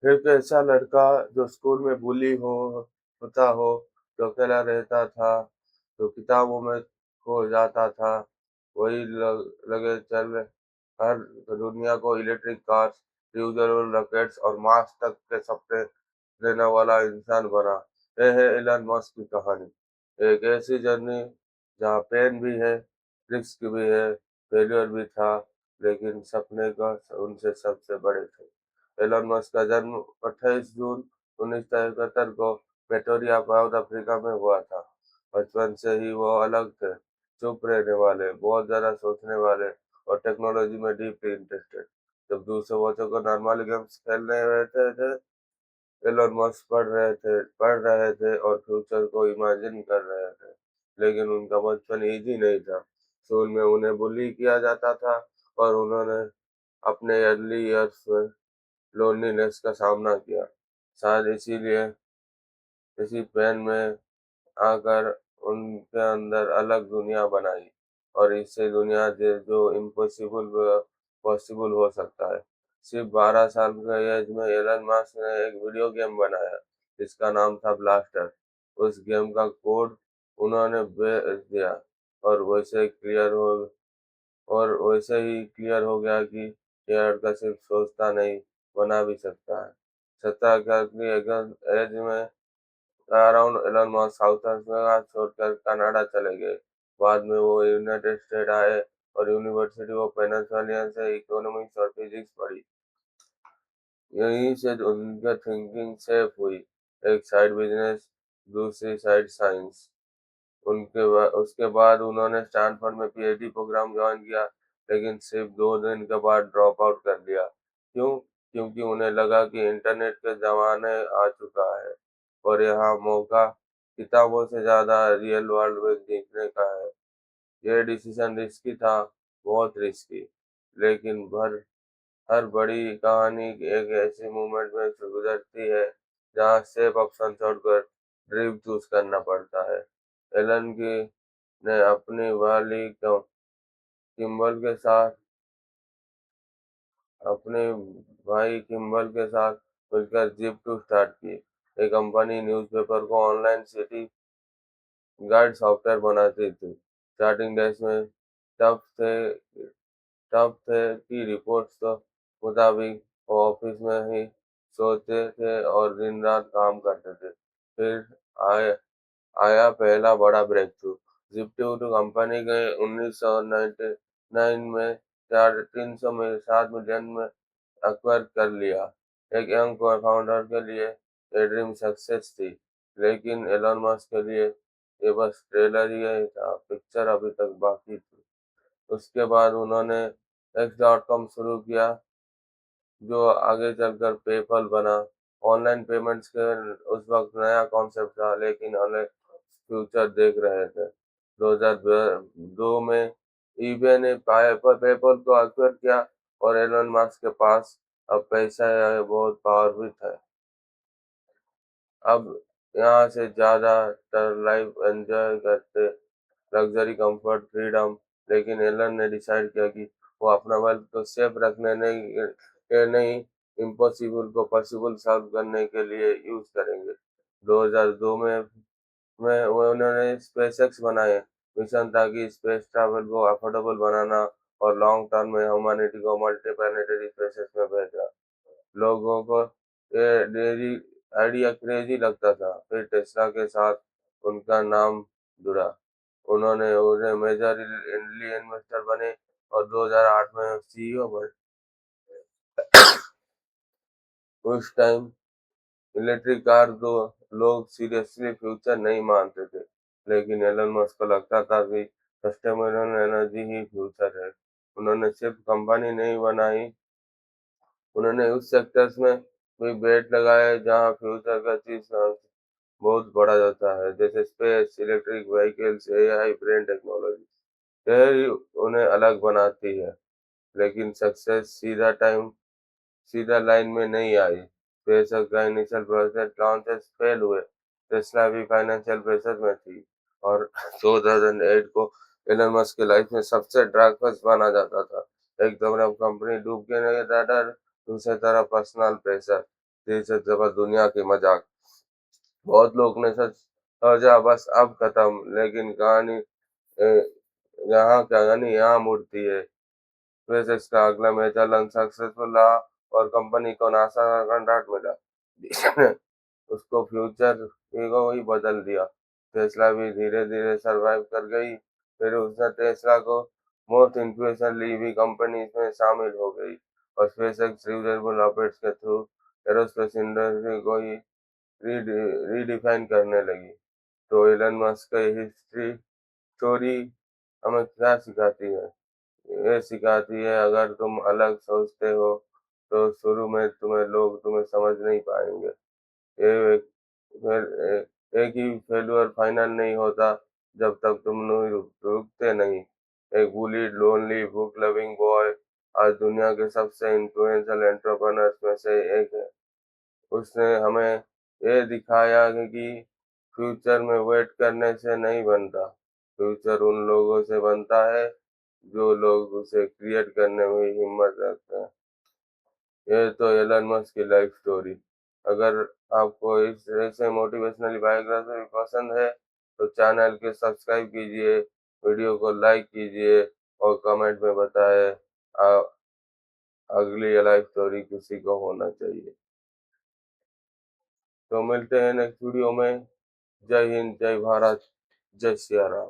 एक ऐसा लड़का जो स्कूल में बुली होता हो, जो अकेला रहता था, जो किताबों में खो जाता था, वही लगे चल हर दुनिया को इलेक्ट्रिक कार्स, रियूजेबल रॉकेट्स और मार्स तक के सपने देने वाला इंसान बना। यह है एलन मस्क की कहानी। एक ऐसी जर्नी जहाँ पेन भी है, रिस्क भी है, फेलियर भी था, लेकिन सपने का उनसे सबसे बड़े थे। एलन मस्क का जन्म 28 जून 1971 को प्रेटोरिया, साउथ अफ्रीका में हुआ था। बचपन से ही वो अलग थे, चुप रहने वाले, बहुत ज़्यादा सोचने वाले और टेक्नोलॉजी में डीपली इंटरेस्टेड। जब दूसरे बच्चों को नॉर्मल गेम्स खेलने रहते थे, एलन मस्क पढ़ रहे थे और फ्यूचर को इमेजिन कर रहे थे। लेकिन उनका बचपन इजी नहीं था। स्कूल में उन्हें बुली किया जाता था और उन्होंने अपने अर्ली ईयर्स में लोनलीनेस का सामना किया। शायद इसीलिए इसी पेन में आकर उनके अंदर अलग दुनिया बनाई और इससे दुनिया जो इम्पॉसिबल पॉसिबल हो सकता है। सिर्फ 12 साल के एज में एलन मस्क ने एक वीडियो गेम बनाया जिसका नाम था ब्लास्टर। उस गेम का कोड उन्होंने भेज दिया और वैसे ही क्लियर हो गया कि ये लड़का सिर्फ सोचता नहीं, बना भी सकता है। 17 साल की एज में around Elon Musk South Africa छोड़कर कनाडा चले गए। बाद में वो यूनाइटेड स्टेट आए और यूनिवर्सिटी ऑफ पेनिनसुला से इकोनॉमिक्स और फिजिक्स पढ़ी। यहीं से उनकी थिंकिंग शेप हुई, एक साइड बिजनेस, दूसरी साइड साइंस। उसके बाद उन्होंने स्टैनफोर्ड में पीएचडी प्रोग्राम ज्वाइन किया, लेकिन सिर्फ 2 दिन के बाद ड्रॉप आउट कर दिया। क्यों? क्योंकि उन्हें लगा कि इंटरनेट के जमाने आ चुका है और यहाँ मौका किताबों से ज़्यादा रियल वर्ल्ड में देखने का है। ये डिसीजन रिस्की था, बहुत रिस्की, लेकिन हर बड़ी कहानी एक ऐसी मोमेंट में से गुजरती है जहाँ सेफ ऑप्शन छोड़कर ड्रीम चूज करना पड़ता है। एलन की ने अपनी वाली किम्बल के साथ अपने भाई किम्बल के साथ मिलकर जिप टू स्टार्ट की। ये कंपनी न्यूज़पेपर को ऑनलाइन सिटी गाइड सॉफ्टवेयर बनाती थी। स्टार्टिंग डेज में टफ थे टफ थे कि रिपोर्ट्स के मुताबिक वो ऑफिस में ही सोते थे और दिन रात काम करते थे। फिर आए आया पहला बड़ा ब्रेक थ्रू। जिप्टी कंपनी के 1999 में 300 में 7 मिलियन में एक्वायर कर लिया। एक यंग फाउंडर के लिए ये ड्रीम सक्सेस थी, लेकिन एलन मस्क के लिए ये बस ट्रेलर ही था, पिक्चर अभी तक बाकी थी। उसके बाद उन्होंने X.com शुरू किया, जो आगे चलकर पेपल बना। ऑनलाइन पेमेंट्स के उस वक्त नया कॉन्सेप्ट था, लेकिन अलग फ्यूचर देख रहे थे। 2002 में ईबे ने पेपल को एक्वायर किया और एलन मस्क के पास अब पैसा है, बहुत पावर भी था। अब यहाँ से ज़्यादातर लाइफ एंजॉय करते, लग्जरी, कंफर्ट, फ्रीडम। लेकिन एलन ने डिसाइड किया कि वो अपना वेल्थ को सेफ रखने नहीं, इम्पॉसिबल को पॉसिबल सॉल्व करने के लिए यूज करेंगे। 2002 में वो उन्होंने स्पेसएक्स बनाए। मिशन था कि स्पेस ट्रैवल को अफोर्डेबल बनाना और लॉन्ग टर्म में ह्यूमैनिटी को मल्टी प्लैनेटरी स्पेसेस में भेजना। लोगों को ये डेरी आइडिया क्रेजी लगता था। फिर टेस्ला के साथ उनका नाम जुड़ा। उन्हें मेजर इन्वेस्टर बने और 2008 में सीईओ बने। उस टाइम इलेक्ट्रिक कार तो लोग सीरियसली फ्यूचर नहीं मानते थे, लेकिन एलन मस्क को लगता था कि सस्टेनेबल एनर्जी ही फ्यूचर है। उन्होंने सिर्फ कंपनी नहीं बनाई, उन्होंने उस सेक्टर्स में भी बेट लगाए जहां फ्यूचर का चीज बहुत बड़ा जाता है, जैसे space, electric vehicles, AI, brain technology. यही उन्हें अलग बनाती है। लेकिन सक्सेस सीधा लाइन में नहीं आई। बेशक का इनिशियल प्रोजेक्ट लॉन्चेस फेल हुए, टेस्ला भी फाइनेंशियल प्रेशर में थी और 2008 को एलन मस्क की लाइफ में सबसे डार्क फेज माना जाता था। एक तरफ कंपनी डूब के नहीं था डर, दूसरी तरफ पर्सनल प्रेशर। दहशत ज़बर दुनिया के मज़ाक। बहुत लोग ने सच समझा बस अब खत्म, लेकिन कहानी यहाँ कहानी यहाँ मुड़ती है। स्पेसएक्स का अगला मेजर लॉन्च सक्सेसफुल रहा और कंपनी को नासा का कॉन्ट्रैक्ट मिला, जिसने उसको फ्यूचर को ही बदल दिया। टेस्ला भी धीरे-धीरे सर्वाइव कर गई, फिर उसने टेस्ला को मोस्ट इन्फ्लुएंशियल ईवी कंपनीज में शामिल हो गई और स्पेसएक्स रियूजेबल रॉकेट्स के थ्रू एरोस्पेस इंडस्ट्री को ही रीडिफाइन करने लगी। तो एलन मस्क की हिस्ट्री स्टोरी हमें क्या सिखाती है? ये सिखाती है अगर तुम अलग सोचते हो तो शुरू में लोग तुम्हें समझ नहीं पाएंगे। ये एक एक ही फेल्योर फाइनल नहीं होता जब तक तुम नहीं रुकते नहीं। एक bullied lonely book loving boy आज दुनिया के सबसे इन्फ्लुएंशियल एंटरप्रेन्योर्स में से एक है। उसने हमें ये दिखाया है कि फ्यूचर में वेट करने से नहीं बनता, फ्यूचर उन लोगों से बनता है जो लोग उसे क्रिएट करने में हिम्मत रखते हैं। ये तो एलन मस्क की लाइफ स्टोरी। अगर आपको इस ऐसे मोटिवेशनल बायोग्राफी पसंद है तो चैनल के सब्सक्राइब कीजिए, वीडियो को लाइक कीजिए और कमेंट में बताएं अगली लाइफ स्टोरी किसी को होना चाहिए। तो मिलते हैं नेक्स्ट वीडियो में। जय हिंद, जय भारत, जय सिया राम।